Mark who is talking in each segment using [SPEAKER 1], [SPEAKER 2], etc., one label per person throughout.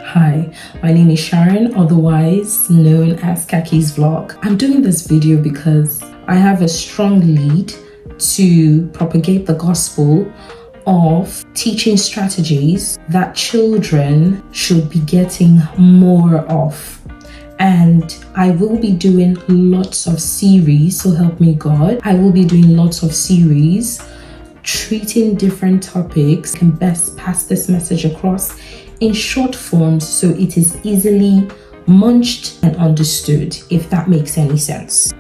[SPEAKER 1] Hi, my name is Sharon, otherwise known as Kaki's Vlog. I'm doing this video because I have a strong lead to propagate the gospel of teaching strategies that children should be getting more of. And I will be doing lots of series, so help me God. I will be doing lots of series treating different topics can best pass this message across in short forms so it is easily munched and understood, if that makes any sense.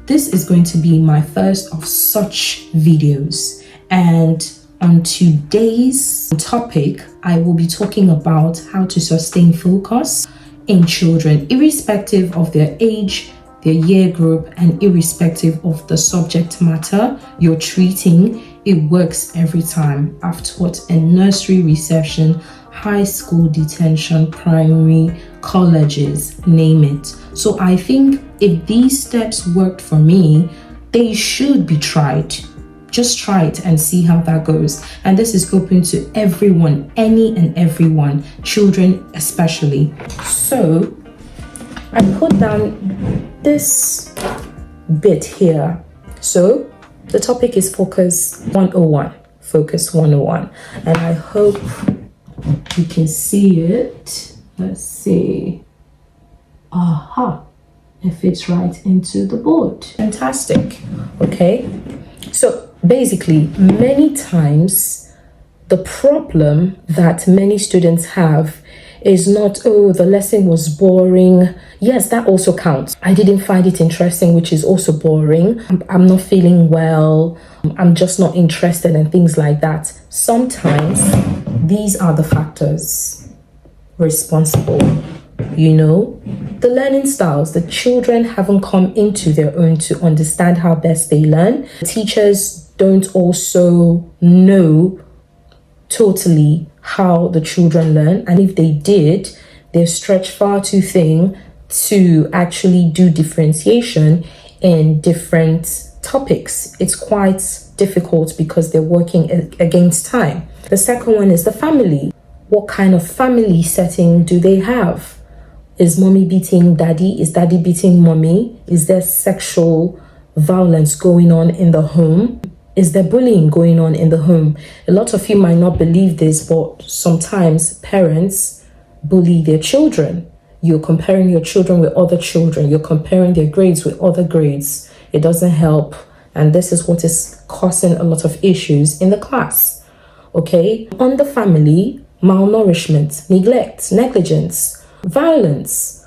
[SPEAKER 1] This is going to be my first of such videos, and on today's topic I will be talking about how to sustain focus in children irrespective of their age, their year group, and irrespective of the subject matter you're treating. It works every time. I've taught in nursery, reception, high school, detention, primary, colleges, name it. So I think if these steps worked for me, they should be tried. Just try it and see how that goes. And this is open to everyone, any and everyone, children especially. So I put down this bit here. So the topic is Focus 101. Focus 101. And I hope you can see it. Let's see. Aha. It fits right into the board. Fantastic. Okay. So basically, many times the problem that many students have is not, oh, the lesson was boring. Yes, that also counts. I didn't find it interesting, which is also boring. I'm not feeling well. I'm just not interested and things like that. Sometimes these are the factors responsible. The learning styles, the children haven't come into their own to understand how best they learn. Teachers don't also know totally how the children learn, and if they did, they're stretched far too thin to actually do differentiation in different topics. It's quite difficult because they're working against time. The second one is the family. What kind of family setting do they have? Is mommy beating daddy? Is daddy beating mommy? Is there sexual violence going on in the home? Is there bullying going on in the home? A lot of you might not believe this, but sometimes parents bully their children. You're comparing your children with other children. You're comparing their grades with other grades. It doesn't help. And this is what is causing a lot of issues in the class. Okay? On the family, malnourishment, neglect, negligence, violence,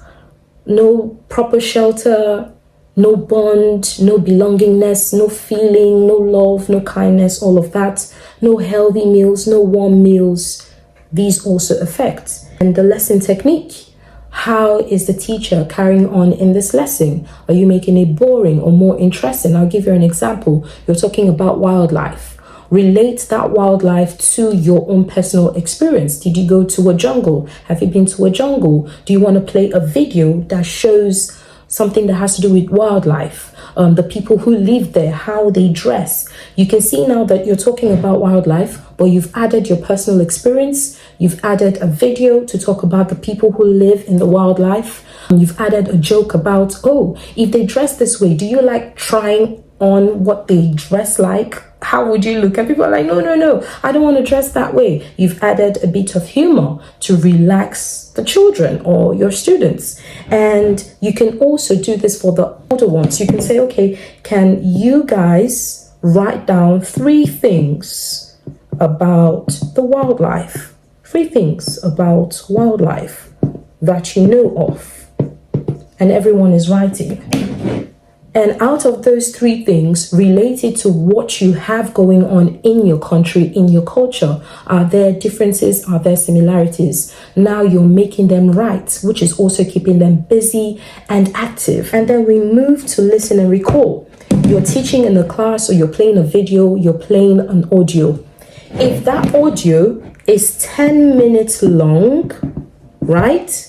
[SPEAKER 1] no proper shelter, no bond, no belongingness, no feeling, no love, no kindness, all of that. No healthy meals, no warm meals. These also affect. And the lesson technique. How is the teacher carrying on in this lesson? Are you making it boring or more interesting? I'll give you an example. You're talking about wildlife. Relate that wildlife to your own personal experience. Did you go to a jungle? Have you been to a jungle? Do you want to play a video that shows something that has to do with wildlife, the people who live there, how they dress? You can see now that you're talking about wildlife, but you've added your personal experience. You've added a video to talk about the people who live in the wildlife. You've added a joke about, oh, if they dress this way, do you like trying on what they dress like? How would you look? And people are like, no, I don't want to dress that way. You've added a bit of humor to relax the children or your students. And you can also do this for the older ones. You can say, okay, can you guys write down 3 things about the wildlife? 3 things about wildlife that you know of. And everyone is writing. And out of those three things related to what you have going on in your country, in your culture, are there differences? Are there similarities? Now you're making them right, which is also keeping them busy and active. And then we move to listen and recall. You're teaching in a class, or you're playing a video, you're playing an audio. If that audio is 10 minutes long, right?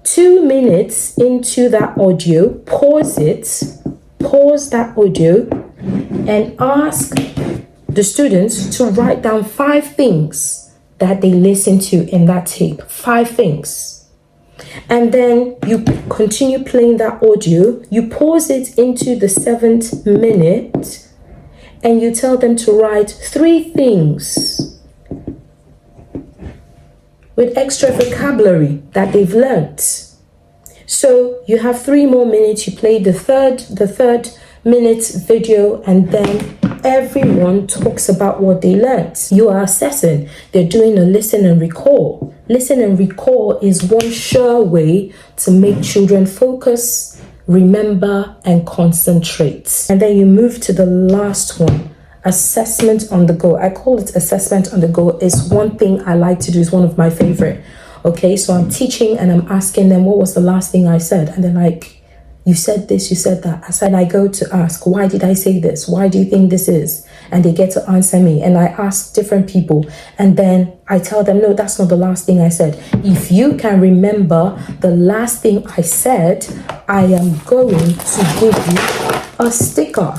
[SPEAKER 1] 2 minutes into that audio, pause that audio, and ask the students to write down 5 things that they listened to in that tape. 5 things. And then you continue playing that audio, you pause it into the 7th minute, and you tell them to write 3 things with extra vocabulary that they've learnt. So you have 3 more minutes, you play the third minute video, and then everyone talks about what they learnt. You are assessing. They're doing a listen and recall. Listen and recall is one sure way to make children focus, remember, and concentrate. And then you move to the last one. Assessment on the go. I call it assessment on the go. It's one thing I like to do. It's one of my favorite. Okay, so I'm teaching and I'm asking them, what was the last thing I said? And they're like, you said this, you said that. I go to ask, why did I say this? Why do you think this is? And they get to answer me. And I ask different people. And then I tell them, no, that's not the last thing I said. If you can remember the last thing I said, I am going to give you a sticker.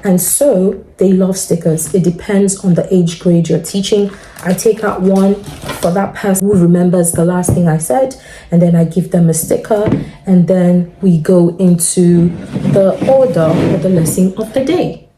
[SPEAKER 1] And so they love stickers. It depends on the age grade you're teaching. I take out one for that person who remembers the last thing I said, and then I give them a sticker, and then we go into the order for the lesson of the day.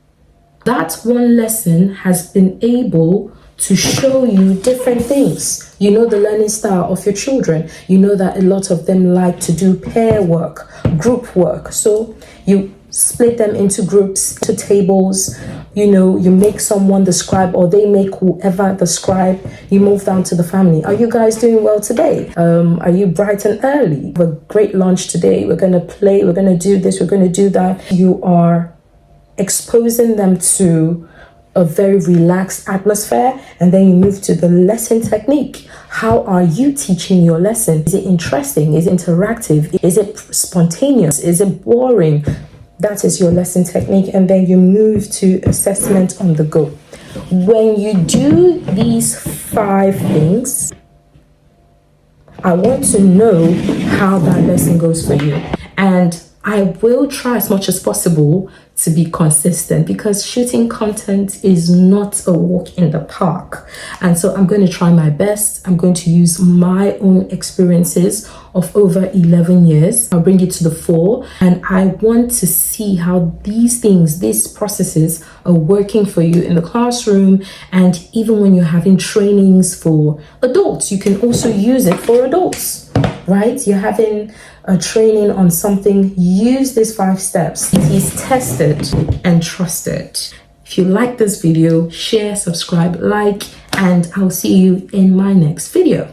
[SPEAKER 1] That one lesson has been able to show you different things. You know the learning style of your children. You know that a lot of them like to do pair work, group work. So you split them into groups, to tables. You know, you make someone the scribe, or they make whoever the scribe. You move down to the family. Are you guys doing well today? Are you bright and early? We have a great lunch today. We're going to play. We're going to do this. We're going to do that. You are exposing them to a very relaxed atmosphere, and then you move to the lesson technique. How are you teaching your lesson? Is it interesting? Is it interactive? Is it spontaneous? Is it boring? That is your lesson technique. And then you move to assessment on the go. When you do these 5 things, I want to know how that lesson goes for you. And I will try as much as possible to be consistent, because shooting content is not a walk in the park. And so I'm going to try my best. I'm going to use my own experiences of over 11 years. I'll bring it to the fore, and I want to see how these things, these processes are working for you in the classroom. And even when you're having trainings for adults, you can also use it for adults. Right? You're having a training on something, use these 5 steps. It is tested and trusted. If you like this video, share, subscribe, like, and I'll see you in my next video.